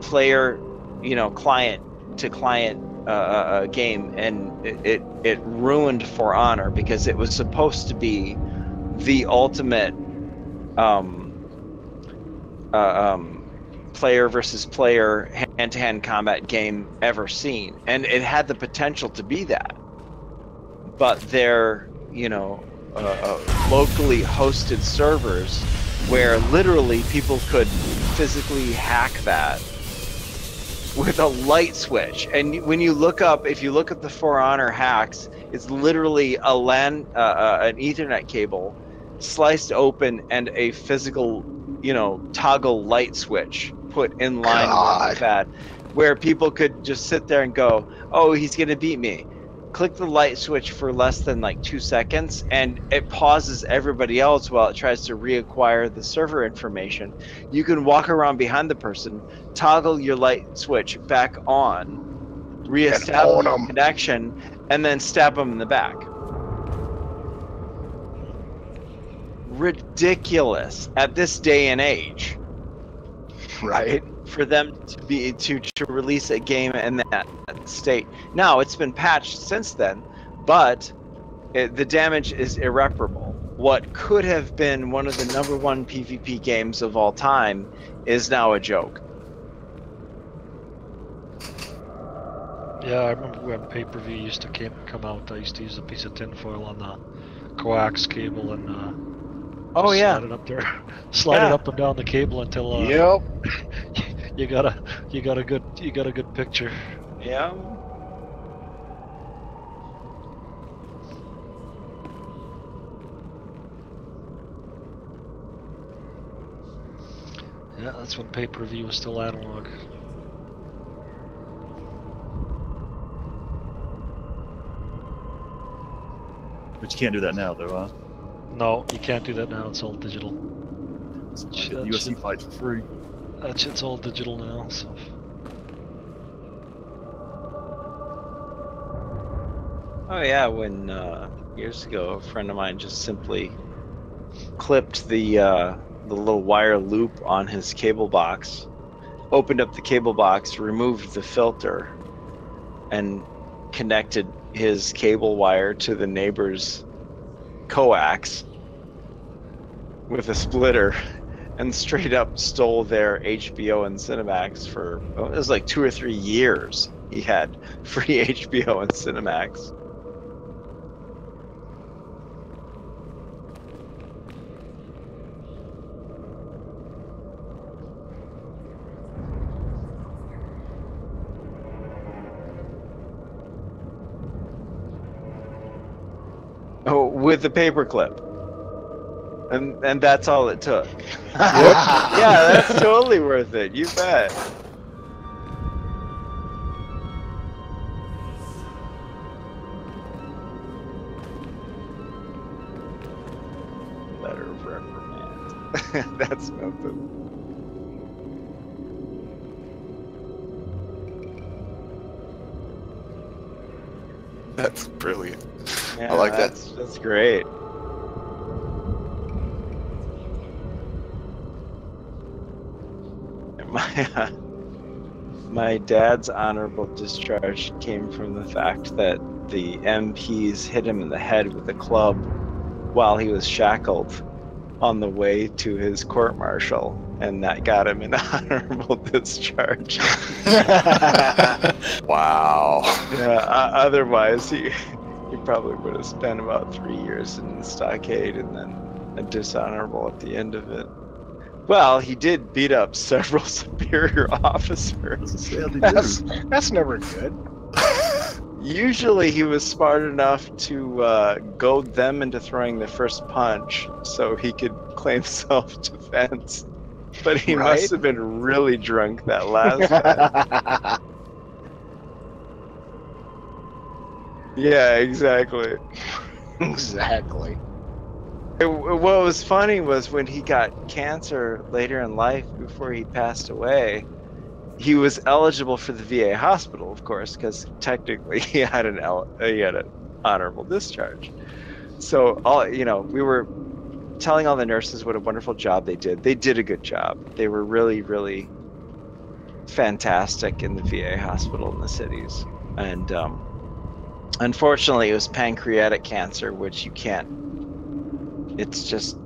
player, client to client game, and it ruined For Honor because it was supposed to be the ultimate player versus player hand-to-hand combat game ever seen, and it had the potential to be that, but their locally hosted servers where literally people could physically hack that with a light switch. And when you look up, if you look at the For Honor hacks, it's literally a an Ethernet cable sliced open and a physical, toggle light switch put in line with that, where people could just sit there and go, oh, he's gonna beat me. Click the light switch for less than like 2 seconds, and it pauses everybody else while it tries to reacquire the server information. You can walk around behind the person, toggle your light switch back on, reestablish the connection, and then stab them in the back. Ridiculous at this day and age, right? For them to release a game in that state. Now it's been patched since then, but the damage is irreparable. What could have been one of the #1 PvP games of all time is now a joke. Yeah, I remember when pay-per-view used to come out. I used to use a piece of tinfoil on the coax cable and slide it up there, slide it up and down the cable until you got a good picture. Yeah. Yeah, that's when pay-per-view was still analog. But you can't do that now, though, huh? No, you can't do that now. It's all digital. UFC fights for free. That shit's all digital now, so. Oh yeah, when years ago a friend of mine just simply clipped the little wire loop on his cable box, opened up the cable box, removed the filter, and connected his cable wire to the neighbor's coax with a splitter, and straight up stole their HBO and Cinemax for, it was like 2 or 3 years he had free HBO and Cinemax. Oh, with the paperclip. And that's all it took. Yeah, that's totally worth it. You bet. Letter of reprimand. That's nothing. That's brilliant. Yeah, I like that. That's great. My dad's honorable discharge came from the fact that the MPs hit him in the head with a club while he was shackled on the way to his court-martial, and that got him an honorable discharge. Wow. Yeah, otherwise he probably would have spent about 3 years in the stockade and then a dishonorable at the end of it. Well, he did beat up several superior officers. That's never good. Usually he was smart enough to goad them into throwing the first punch so he could claim self-defense. But he must have been really drunk that last time. Yeah, exactly. Exactly. What was funny was when he got cancer later in life, before he passed away, he was eligible for the VA hospital, of course, because technically he had an honorable discharge. So we were telling all the nurses what a wonderful job they did. They did a good job. They were really, really fantastic in the VA hospital in the cities, and unfortunately it was pancreatic cancer, which you can't. It's just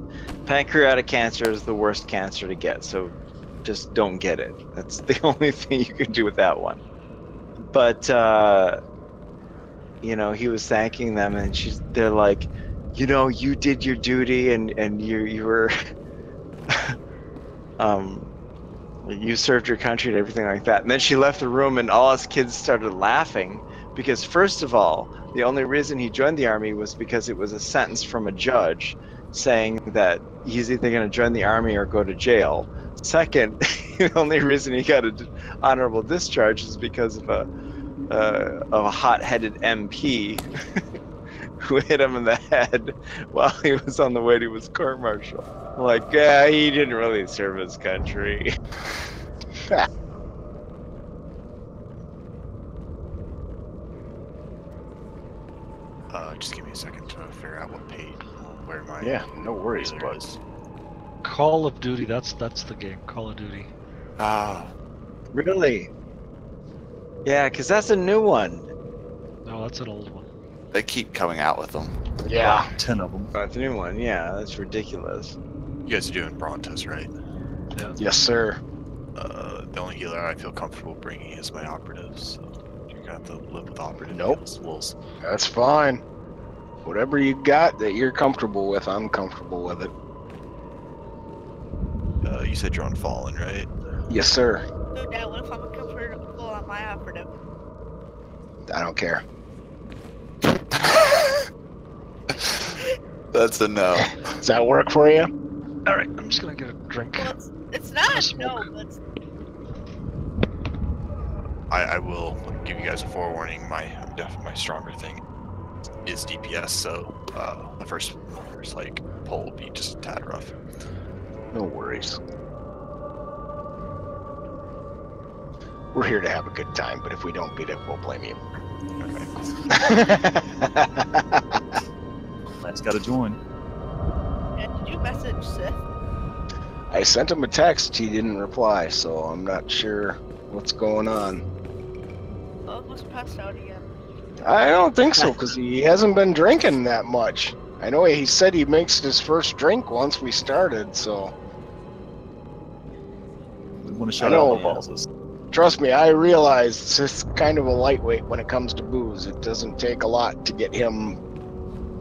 pancreatic cancer is the worst cancer to get, so just don't get it. That's the only thing you can do with that one. But you know, he was thanking them, and they're like, you know, you did your duty, and you were you served your country and everything like that. And then she left the room, and all us kids started laughing because, first of all, the only reason he joined the army was because it was a sentence from a judge saying that he's either going to join the army or go to jail. Second, the only reason he got an honorable discharge is because of a hot-headed MP who hit him in the head while he was on the way to his court-martial. Like, yeah, he didn't really serve his country. Just give me a second to figure out what page, where my no worries, laser bud. is. Call of Duty, that's the game. Call of Duty. Ah, Really? Yeah, because that's a new one. No, that's an old one. they keep coming out with them. Yeah. 10 of them. That's a new one. Yeah, that's ridiculous. You guys are doing brawn tests, right? Yeah. Yes, sir. The only healer I feel comfortable bringing is my operative, so you're gonna have to live with operative. Nope. Wolves. That's fine. Whatever you got that you're comfortable with, I'm comfortable with it. You said you're on Fallen, right? Yes, sir. So, Dad, what if I'm uncomfortable on my operative? I don't care. That's a no. Does that work for you? Alright, I'm just gonna get a drink. Well, it's not A a smoke. no, but it's... I will give you guys a forewarning. My stronger thing is DPS, so the first like pull will be just a tad rough. No worries. We're here to have a good time, but if we don't beat it, we'll blame you. Okay. Lance got to join. Dad, did you message Sith? I sent him a text, he didn't reply, so I'm not sure what's going on. Oh, must passed out again. I don't think so, because he hasn't been drinking that much. I know he said he makes his first drink once we started, so... We want to shout I know. out the bosses. Trust me, I realize it's kind of a lightweight when it comes to booze. It doesn't take a lot to get him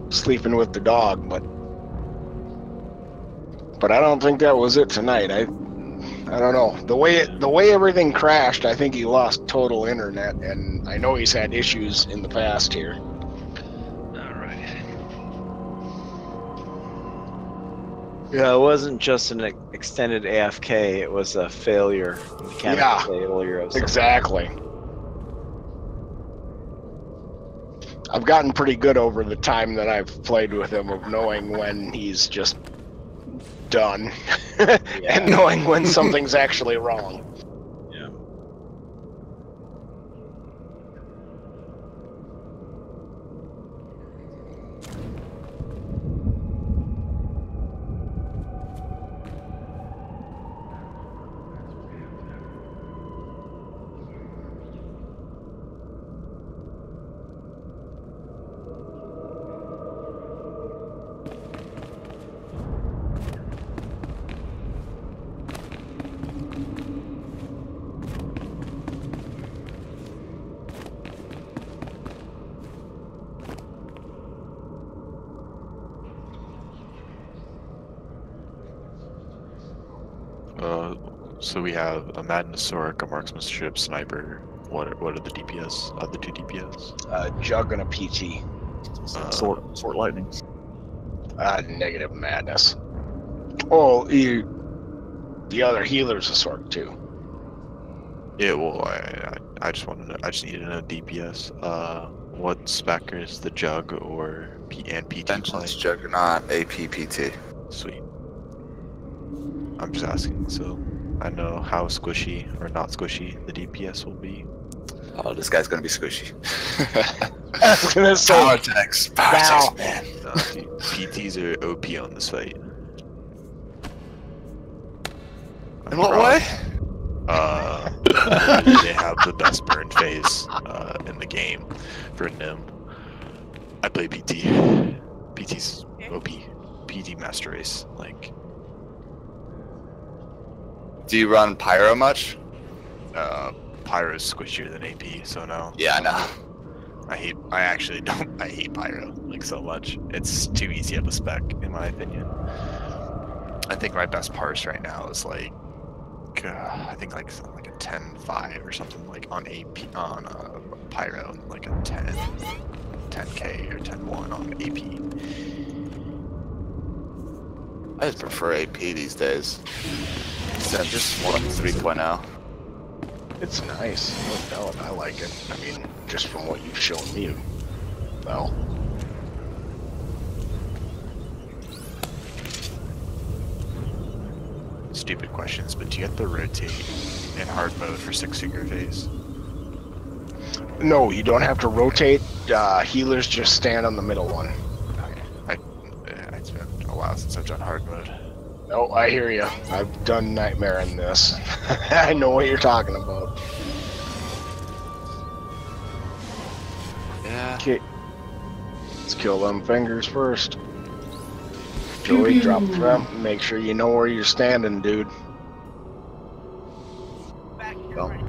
sleeping with the dog, but I don't think that was it tonight. I don't know. The way everything crashed, I think he lost total internet, and I know he's had issues in the past here. Alright. Yeah, it wasn't just an extended AFK, it was a failure, mechanical failure of some Exactly. I've gotten pretty good over the time that I've played with him of knowing when he's just done and knowing when something's actually wrong. Yeah. So we have a Madness Orc, a Marksmanship Sniper. What are the DPS? The two DPS? Jug and a PT. Sort lightning. Negative madness. Oh, the other healer's a sort too. Yeah, well, I just want to know. I just need to know DPS. What spec is the Jug or PT? Vengeance, Juggernaut, AP, PT. Sweet. I'm just asking, so I know how squishy or not squishy the DPS will be. Oh, this guy's gonna be squishy. I was gonna say, Power attacks, man. Dude, PTs are OP on this fight. In what way? They have the best burn phase in the game for NIM. I play PT. PT's OP. PT Master Race. Like, Do you run Pyro much? Pyro's squishier than AP, so no. Yeah, I know. I actually don't. I hate Pyro like so much. It's too easy of a spec, in my opinion. I think my best parse right now is like, I think like something like a 10.5 or something like on AP on Pyro, and like a 10K or 10.1 on AP. I just prefer AP these days. Instead of just 3.0. It's nice. No doubt, I like it. I mean, just from what you've shown me. Well. Stupid questions, but do you have to rotate in hard mode for 6-figure phase? No, you don't have to rotate. Healers just stand on the middle one. It's been a while since I've done hard mode. No, I hear you. I've done Nightmare in this. I know what you're talking about. Yeah. Okay. Let's kill them fingers first. Joey, drop them. Make sure you know where you're standing, dude. Back here, Go. right.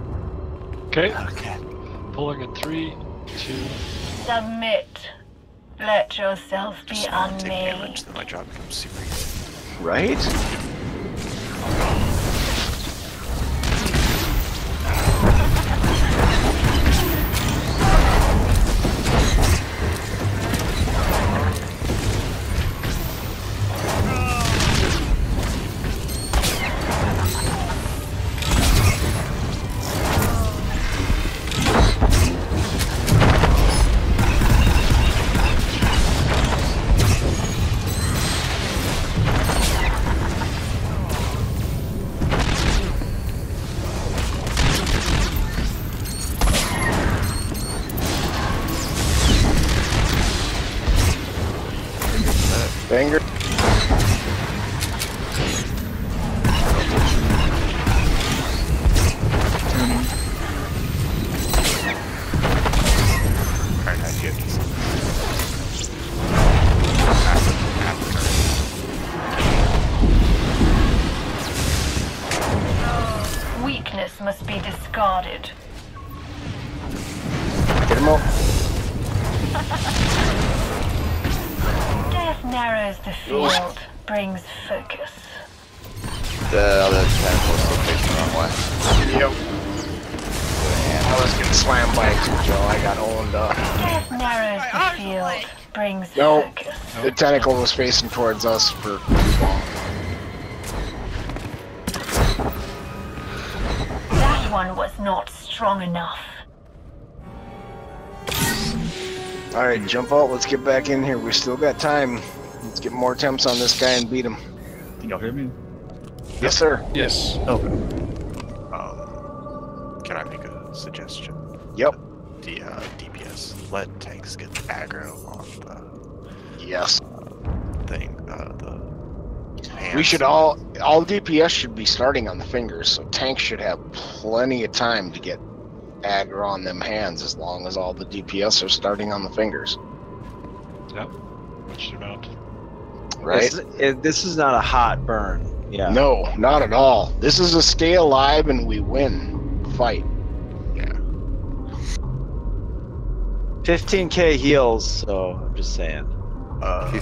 Okay, Okay. pulling in 3, 2. Submit. Let yourself be Just want to take damage, unmade. then my job becomes super easy. Right? Finger. Alright, I get these. Weakness must be discarded. Get him out. Death narrows the field, brings focus. The other tentacle's still facing the wrong way. Yep. I was getting slammed by it too, Joe. I got owned up. Death narrows My the arm's field, like- brings No. focus. The tentacle was facing towards us for too long. That one was not strong enough. Alright, jump out. Let's get back in here. We still got time. Let's get more attempts on this guy and beat him. Can y'all hear me? Yes, sir. Yes. Oh, Can I make a suggestion? Yep. The DPS. Let tanks get aggro on Yes. the thing. The hands. We should all DPS should be starting on the fingers, so tanks should have plenty of time to get aggro on them hands as long as all the DPS are starting on the fingers. Yep. Which they're not. Right? This is not a hot burn. Yeah. No, not at all. This is a stay alive and we win fight. Yeah. 15k heals, so I'm just saying. Can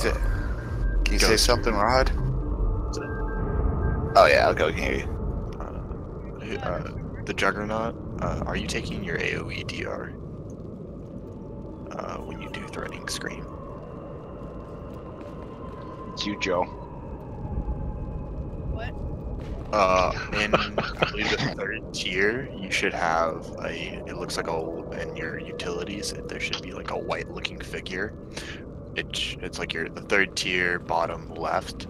you Go. say something, Rod? Oh yeah, okay, we can hear you. The Juggernaut, are you taking your AoE DR when you do Threatening Scream? It's you, Joe. What? In I believe the 3rd tier, you should have it looks like in your utilities, there should be like a white looking figure. It's like the 3rd tier, bottom left.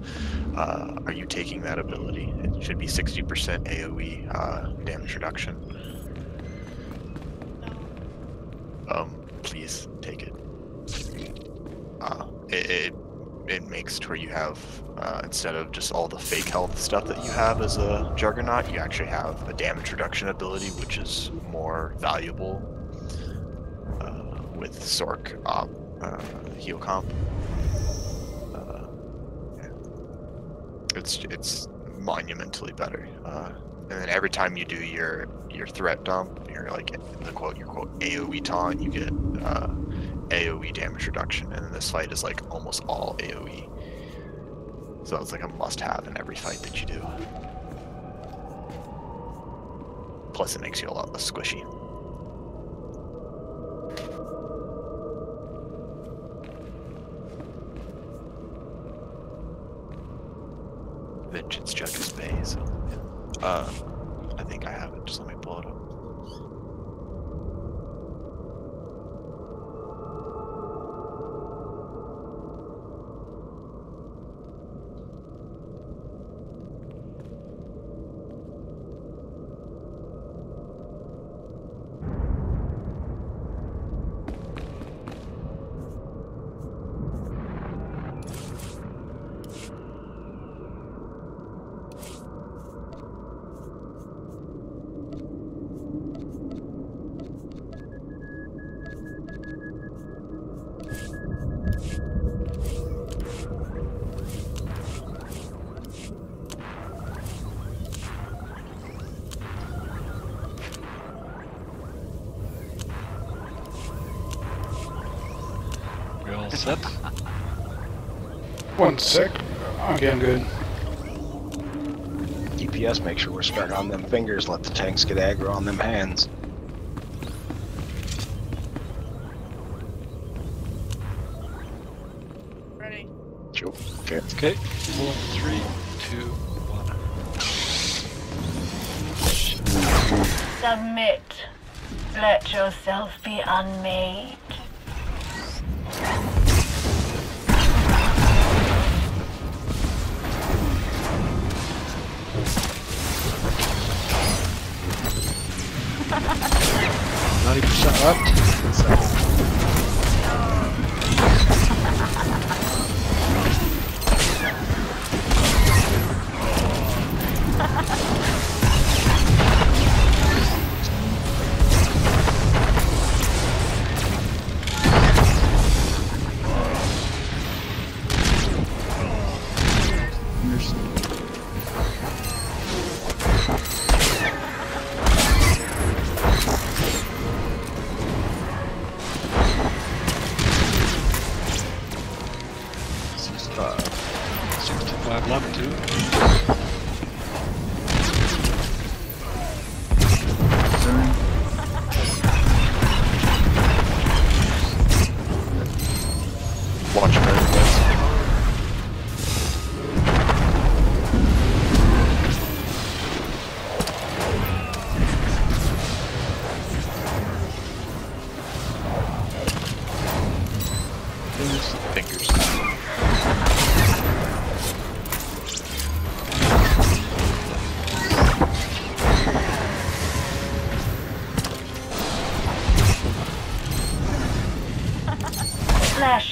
Are you taking that ability? It should be 60% AoE damage reduction. No. Please take it. it makes to where you have instead of just all the fake health stuff that you have as a Juggernaut, you actually have a damage reduction ability, which is more valuable with Sorc heal comp. It's monumentally better. And then every time you do your threat dump, your quote AoE taunt, you get AoE damage reduction, and then this fight is like almost all AoE. So it's like a must-have in every fight that you do. Plus, it makes you a lot less squishy. Vengeance Judges Bay, so yeah. I think I have it, just let me pull it up. Set. 1 sec. I'm getting good. DPS, make sure we're starting on them fingers. Let the tanks get aggro on them hands. Ready. Sure. Okay. Okay. 4, 3, 2, 1. Submit. Let yourself be unmade.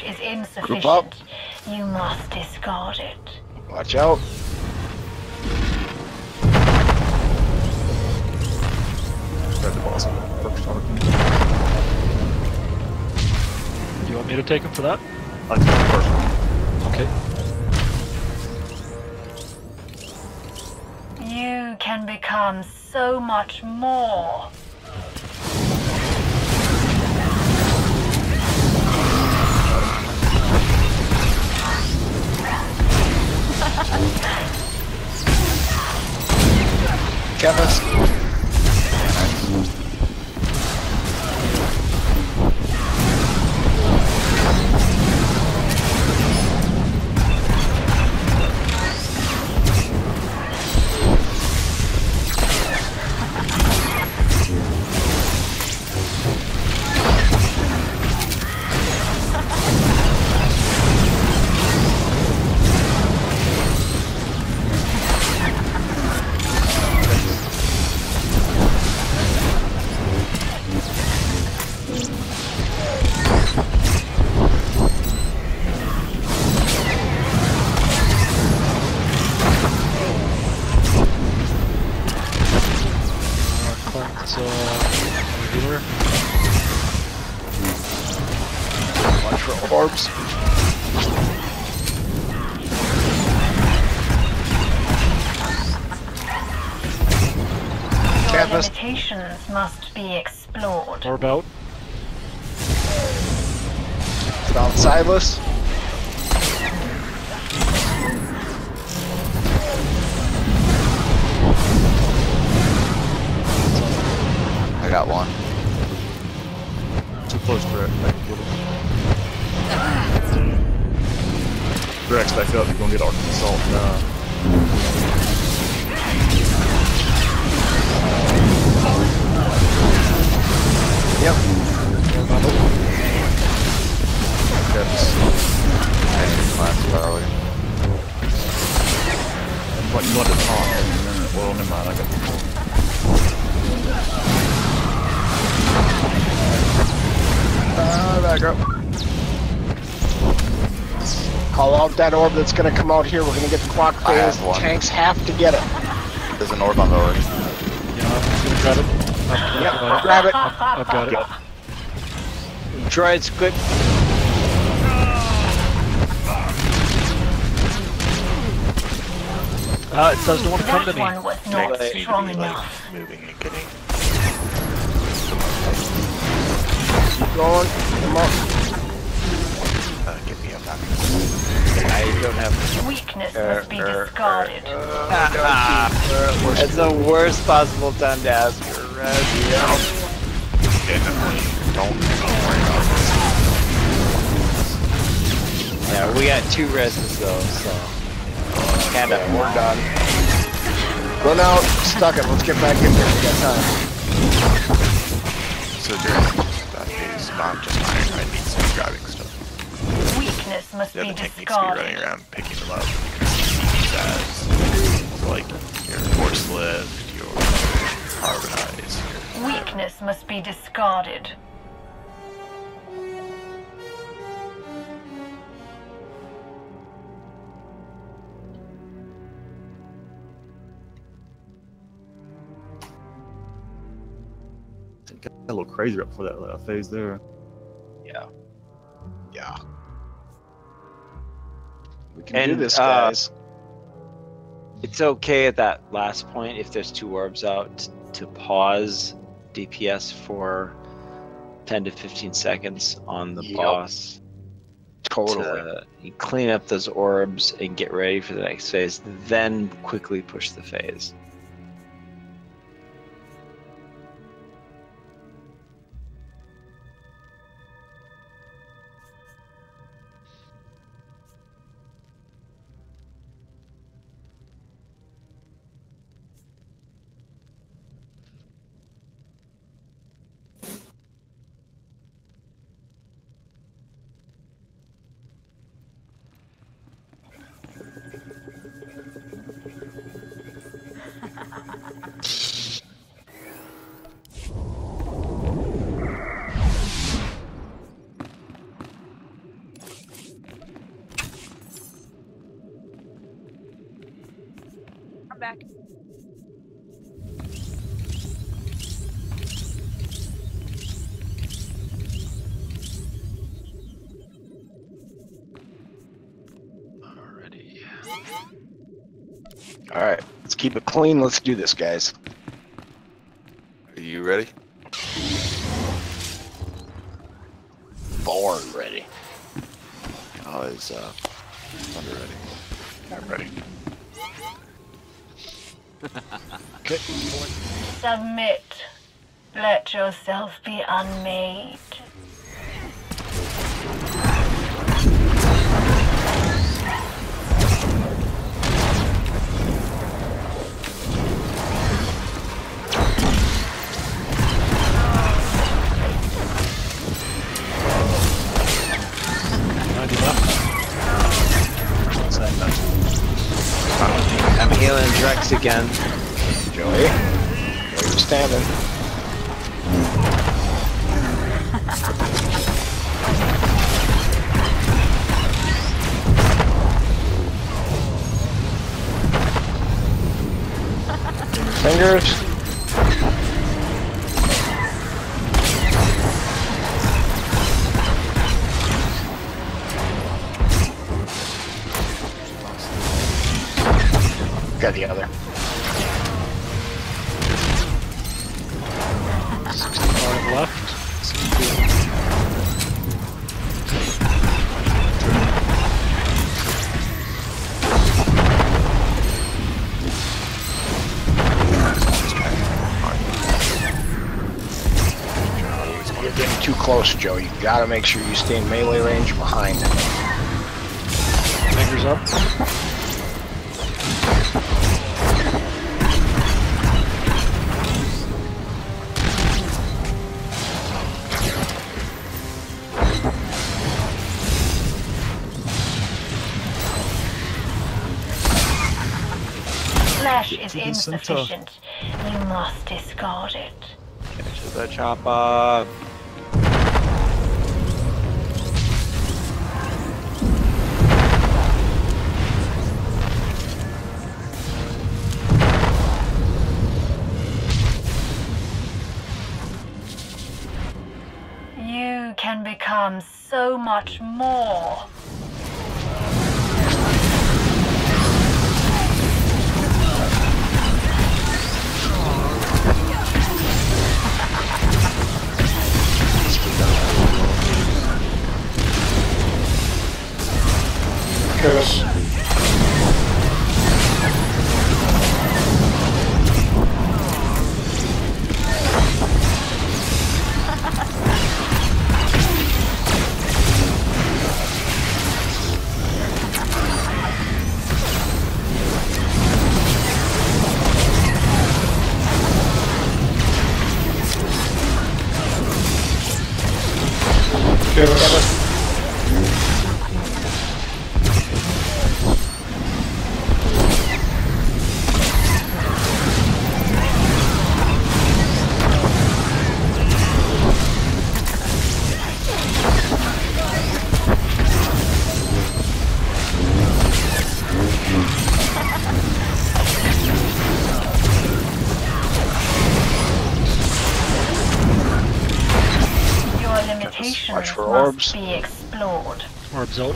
Is insufficient. Group up. You must discard it. Watch out. Grab the boss first, Harkùn. You want me to take him for that? I'll take the first one. Okay. You can become so much more. Kevin. Clint's healer. Watch for orbs. Your limitations must be explored. Orb out. Found Sýlas. I got one. Too close to it. Rex, I feel like we're gonna get our consult now. Yep. What you want to talk in a minute? Well, never mind. I got the phone. Back up. Call out that orb that's gonna come out here. We're gonna get the clock phase. The tanks have to get it. There's an orb on the orb. Yeah, I'm gonna grab it. Yep, grab it. I've got it. Droids, quick. It doesn't want to come to That me. one was not Tanks need to strong be enough. like moving and getting. Keep going. Come on. Get me up back. I don't have. Weakness must be discarded. It's the worst possible time to ask for a res. Don't worry about this. Yeah, we got 2 reses though, so kinda. We're done. Run out. Stuck it. Let's get back in there. We got time. So during that phase, not just iron, I need some grabbing stuff. Weakness must The be other tank needs to be running discarded. around picking them up. As like your force lift, your carbonize, your Weakness must be discarded. Got a little crazy right before that phase there. Yeah. Yeah. We can do this, guys. It's okay at that last point if there's 2 orbs out to pause DPS for 10 to 15 seconds on the Yep. boss. Totally. To clean up those orbs and get ready for the next phase, then quickly push the phase. I'm back. Alrighty. Alright, let's keep it clean. Let's do this, guys. Are you ready? Born ready. Oh, is Thunder ready? I'm ready. Okay. Submit. Let yourself be unmade. I'm healing Drex again. Joey. Where you standing? Fingers. Got the other. 65 left. You're getting too close, Joe. You gotta make sure you stay in melee range behind. Fingers up. Flesh is insufficient. You must discard it. Finish the chopper. You can become so much more. Curse. Watch for must orbs. be explored. Orbs out.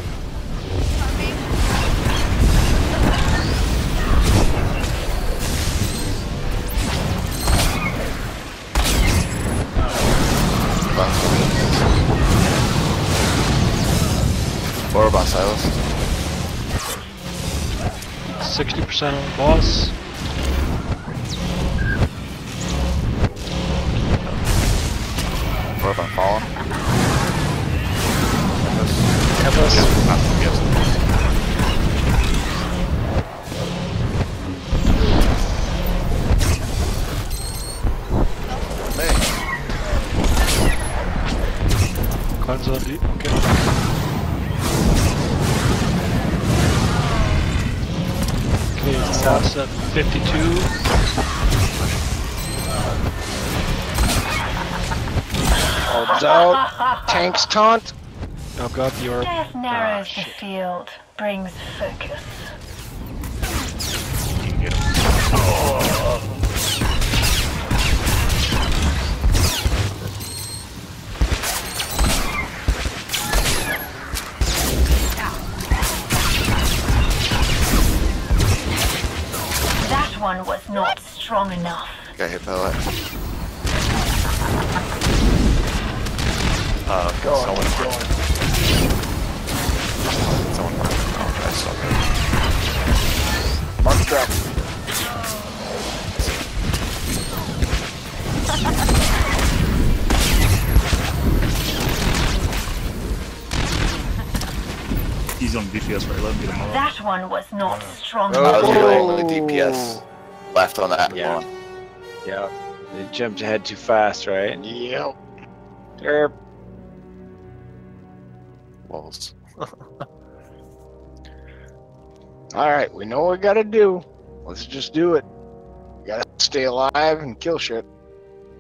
What about Sýlas? 60% on the boss. What about Fallen? Cleanse on deep. Okay. Okay, boss at 52. Orbs out. Tanks taunt. Oh god, the orb. Death narrows the field, brings focus. You can get him. That one was not strong enough. Got hit by that. Someone oh, I saw that. Mark trap. He's on DPS, right? Let him get him out. That one was not strong I enough. was really only DPS left on that Yeah. one. Yeah. It jumped ahead too fast, right? Yep. Derp. Walls. Alright, we know what we gotta do. Let's just do it. We gotta stay alive and kill shit.